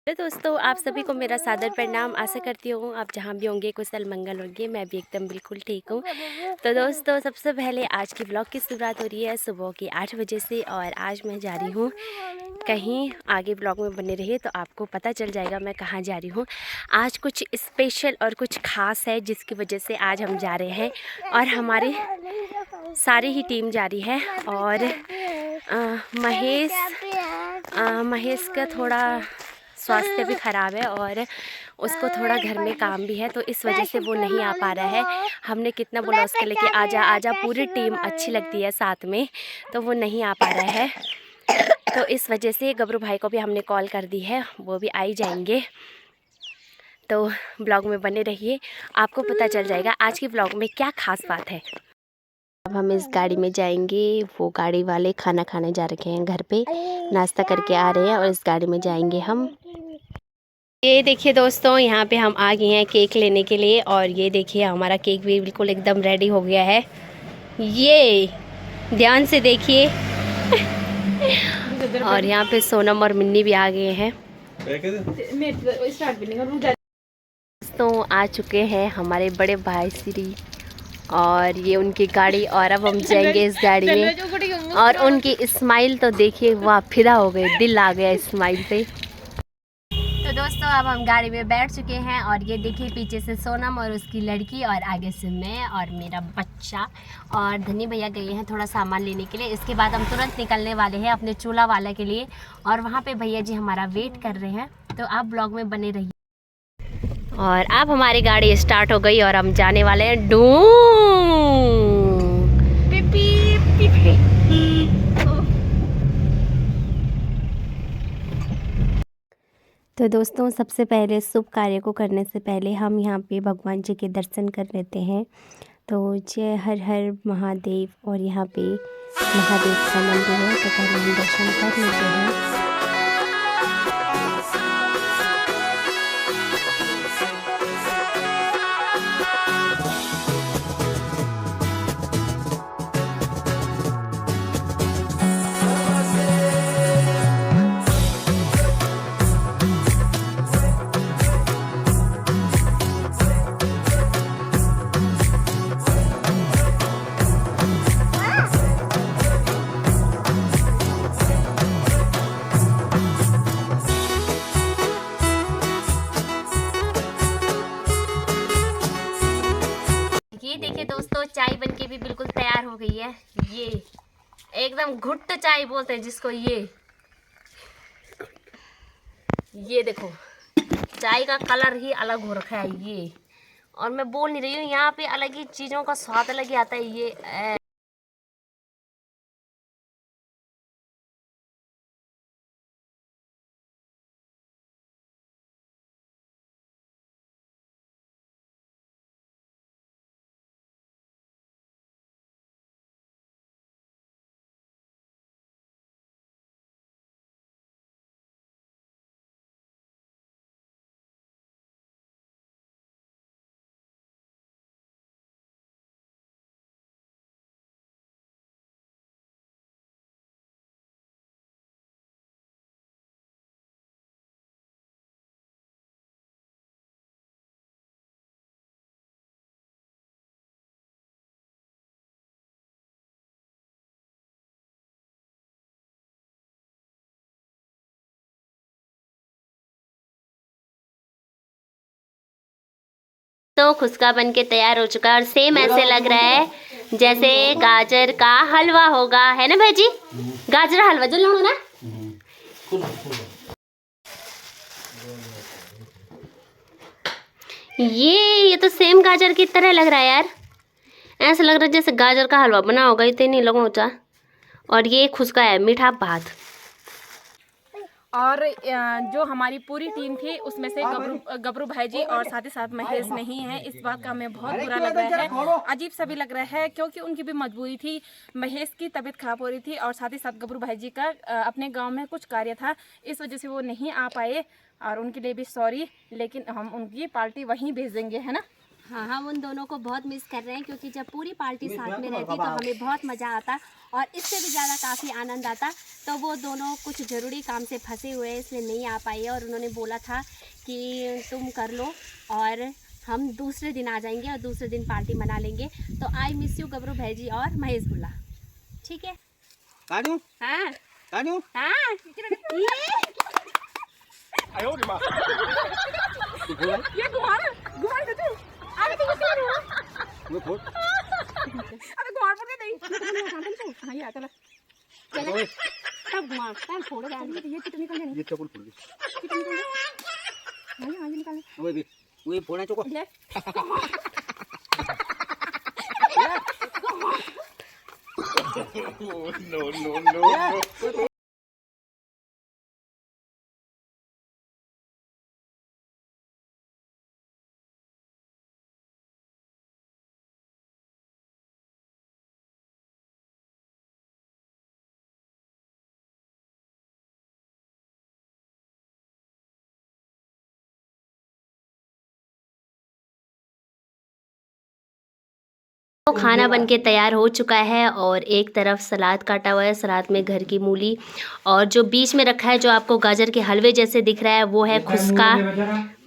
तो दोस्तों, आप सभी को मेरा सादर प्रणाम। आशा करती हूँ आप जहाँ भी होंगे कुशल मंगल होंगे। मैं भी एकदम बिल्कुल ठीक हूँ। तो दोस्तों, सबसे पहले आज की ब्लॉग की शुरुआत हो रही है सुबह के 8 बजे से, और आज मैं जा रही हूँ कहीं। आगे ब्लॉग में बने रहिए तो आपको पता चल जाएगा मैं कहाँ जा रही हूँ। आज कुछ स्पेशल और कुछ ख़ास है जिसकी वजह से आज हम जा रहे हैं, और हमारी सारी ही टीम जा रही है। और महेश का थोड़ा स्वास्थ्य भी ख़राब है और उसको थोड़ा घर में काम भी है, तो इस वजह से वो नहीं आ पा रहा है। हमने कितना बोला उसके लिए कि आजा आजा, पूरी टीम अच्छी लगती है साथ में, तो वो नहीं आ पा रहा है। तो इस वजह से गबरू भाई को भी हमने कॉल कर दी है, वो भी आ ही जाएंगे। तो ब्लॉग में बने रहिए, आपको पता चल जाएगा आज की ब्लॉग में क्या ख़ास बात है। अब हम इस गाड़ी में जाएंगे। वो गाड़ी वाले खाना खाने जा रखे हैं, घर पे नाश्ता करके आ रहे हैं, और इस गाड़ी में जाएंगे हम। ये देखिए दोस्तों, यहाँ पे हम आ गए हैं केक लेने के लिए, और ये देखिए हमारा केक भी बिल्कुल एकदम रेडी हो गया है। ये ध्यान से देखिए। और यहाँ पे सोनम और मिन्नी भी आ गए हैं। दोस्तों, आ चुके हैं हमारे बड़े भाई श्री, और ये उनकी गाड़ी, और अब हम जाएंगे इस गाड़ी में। और उनकी स्माइल तो देखिए, वाह, फिदा हो गए, दिल आ गया स्माइल पे। तो दोस्तों, अब हम गाड़ी में बैठ चुके हैं, और ये देखिए पीछे से सोनम और उसकी लड़की, और आगे से मैं और मेरा बच्चा। और धनी भैया गए हैं थोड़ा सामान लेने के लिए। इसके बाद हम तुरंत निकलने वाले हैं अपने चूल्हा वाला के लिए, और वहाँ पे भैया जी हमारा वेट कर रहे हैं। तो आप ब्लॉग में बने रहिए। और अब हमारी गाड़ी स्टार्ट हो गई और हम जाने वाले हैं डू। तो दोस्तों, सबसे पहले शुभ कार्य को करने से पहले हम यहाँ पे भगवान जी के दर्शन कर लेते हैं। तो जय हर हर महादेव, और यहाँ पे महादेव का मंदिर है, तो पहले हम दर्शन कर लेते हैं। ये देखिए दोस्तों, चाय बनके भी बिल्कुल तैयार हो गई है। ये एकदम घुट्ट चाय बोलते हैं जिसको। ये देखो, चाय का कलर ही अलग हो रखा है ये। और मैं बोल नहीं रही हूँ, यहाँ पे अलग ही चीज़ों का स्वाद अलग ही आता है। ये तो खुशका बन के तैयार हो चुका है, और सेम ऐसे लग रहा है जैसे गाजर का हलवा होगा, है ना भाई जी? गाजर हलवा जो लो ना। ये तो सेम गाजर की तरह लग रहा है यार। ऐसा लग रहा है जैसे गाजर का हलवा बना होगा, इतने नहीं लगो ऊंचा। और ये खुशका है मीठा भात। और जो हमारी पूरी टीम थी उसमें से गबरू भाई जी और साथ ही साथ महेश नहीं है। इस बात का हमें बहुत बुरा लग रहा है, अजीब सा भी लग रहा है, क्योंकि उनकी भी मजबूरी थी। महेश की तबीयत खराब हो रही थी, और साथ ही साथ गबरू भाई जी का अपने गांव में कुछ कार्य था, इस वजह से वो नहीं आ पाए, और उनके लिए भी सॉरी। लेकिन हम उनकी पार्टी वहीं भेज देंगे, है ना? हाँ, हम उन दोनों को बहुत मिस कर रहे हैं क्योंकि जब पूरी पार्टी साथ में रहती तो हमें बहुत मज़ा आता और इससे भी ज़्यादा काफ़ी आनंद आता। तो वो दोनों कुछ ज़रूरी काम से फंसे हुए हैं इसलिए नहीं आ पाई है और उन्होंने बोला था कि तुम कर लो और हम दूसरे दिन आ जाएंगे और दूसरे दिन पार्टी मना लेंगे। तो आई मिस यू गबरू भाईजी और महेश बुल्ला। ठीक है? कानू हाँ कानू हाँ ये घुमा दे तू। अरे तू क्या रो? मैं फोड़ अरे घुमा पड़ गई। हां ये चला चला तब घुमा तब फोड़ गया ये कितनी निकल गई ये चप्पल फूट गई कितनी निकल गई हां ये निकाल वो फोड़ना चोको ले no तो खाना बनके तैयार हो चुका है और एक तरफ सलाद काटा हुआ है, सलाद में घर की मूली और जो बीच में रखा है जो आपको गाजर के हलवे जैसे दिख रहा है वो है खुस्का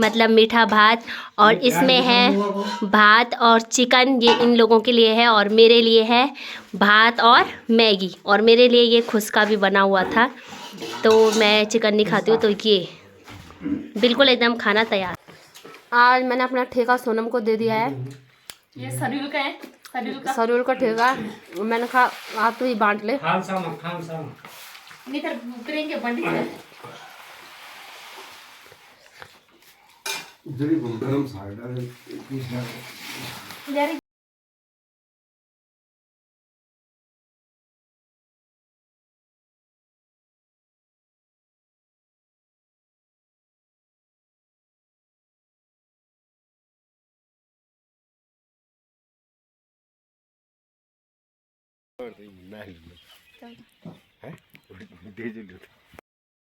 मतलब मीठा भात और इसमें है भात और चिकन, ये इन लोगों के लिए है और मेरे लिए है भात और मैगी और मेरे लिए ये खुस्का भी बना हुआ था। तो मैं चिकन नहीं खाती हूँ तो ये बिल्कुल एकदम खाना तैयार। आज मैंने अपना ठेका सोनम को दे दिया है। ये सरयुल का है सरूल का ठेका मैंने कहा आप तो ही बांट ले। नहीं तर करेंगे बंडी यार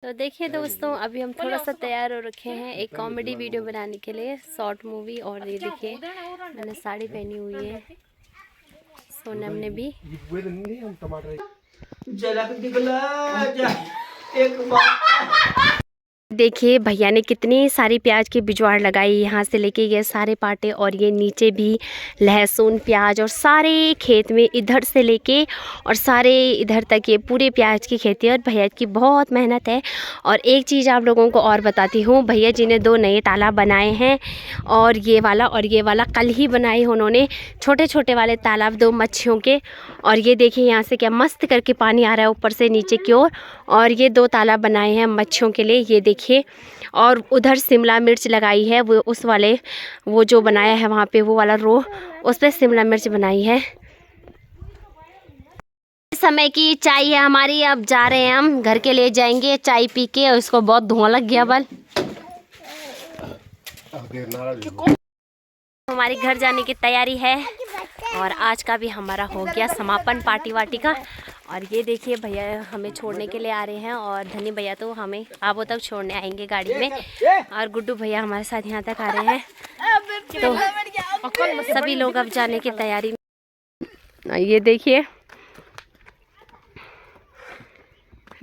तो देखिए दोस्तों अभी हम थोड़ा सा तैयार हो रखे हैं एक कॉमेडी वीडियो बनाने के लिए शॉर्ट मूवी। और ये देखिए मैंने साड़ी पहनी हुई है, सोनम ने भी। देखिए भैया ने कितनी सारी प्याज की बिजवाड़ लगाई, यहाँ से लेके ये सारे पाटे और ये नीचे भी लहसुन प्याज और सारे खेत में इधर से लेके और सारे इधर तक ये पूरे प्याज की खेती है और भैया की बहुत मेहनत है। और एक चीज़ आप लोगों को और बताती हूँ, भैया जी ने 2 नए तालाब बनाए हैं और ये वाला कल ही बनाए हैं उन्होंने, छोटे छोटे वाले तालाब 2 मच्छियों के। और ये देखिए यहाँ से क्या मस्त करके पानी आ रहा है ऊपर से नीचे की ओर। और ये 2 तालाब बनाए हैं मच्छियों के लिए, ये देखिए। और उधर शिमला मिर्च लगाई है, वो उस वाले वो जो बनाया है वहाँ पे वो वाला रो, उस पर शिमला मिर्च बनाई है। इस समय की चाय है हमारी, अब जा रहे हैं हम घर के लिए जाएंगे चाय पी के। और इसको बहुत धुआं लग गया बल। हमारी घर जाने की तैयारी है और आज का भी हमारा हो गया समापन पार्टी वार्टी का। और ये देखिए भैया हमें छोड़ने के लिए आ रहे हैं और धनी भैया तो हमें आबो तक छोड़ने आएंगे गाड़ी में। और गुड्डू भैया हमारे साथ यहाँ तक आ रहे हैं। तो सभी लोग अब जाने की तैयारी में। ये देखिए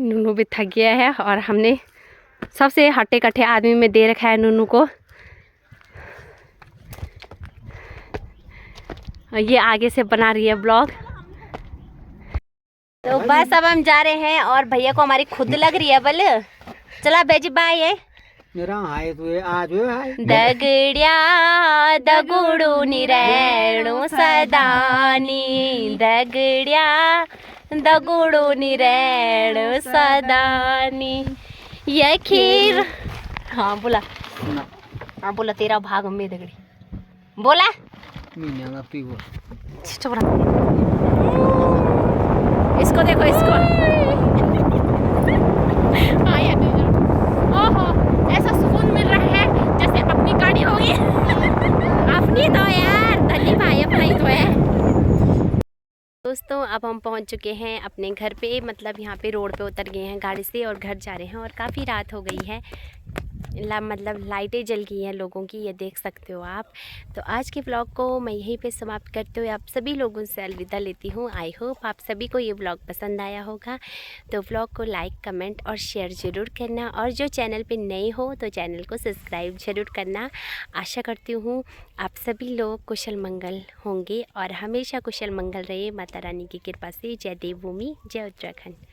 नूनू भी थक गया है और हमने सबसे हट्टे कट्टे आदमी में दे रखा है नूनू को। ये आगे से बना रही है ब्लॉग। तो बस अब हम जा रहे हैं और भैया को हमारी खुद लग रही है बल। चला बेजी बाय है मेरा हाय तो आज हाय दगड़िया दगुड़ू निरेणु सदानी, दगड़िया दगुड़ू निरेणु सदानी। ये खीर हाँ बोला, हाँ बोला तेरा भाग में दगड़ी बोला। चुप रहा। इसको देखो इसको। ओहो ऐसा सुकून मिल रहा है जैसे अपनी गाड़ी होगी। अपनी तो यार धनी भाई अपना ही तो है। दोस्तों अब हम पहुंच चुके हैं अपने घर पे, मतलब यहाँ पे रोड पे उतर गए हैं गाड़ी से और घर जा रहे हैं और काफ़ी रात हो गई है। मतलब लाइटें जल गई हैं लोगों की, ये देख सकते हो आप। तो आज के व्लॉग को मैं यहीं पे समाप्त करते हुए आप सभी लोगों से अलविदा लेती हूँ। आई होप आप सभी को ये व्लॉग पसंद आया होगा। तो व्लॉग को लाइक, कमेंट और शेयर ज़रूर करना, और जो चैनल पे नए हो तो चैनल को सब्सक्राइब ज़रूर करना। आशा करती हूँ आप सभी लोग कुशल मंगल होंगे और हमेशा कुशल मंगल रहे। माता रानी की कृपा से। जय देवभूमि, जय उत्तराखंड।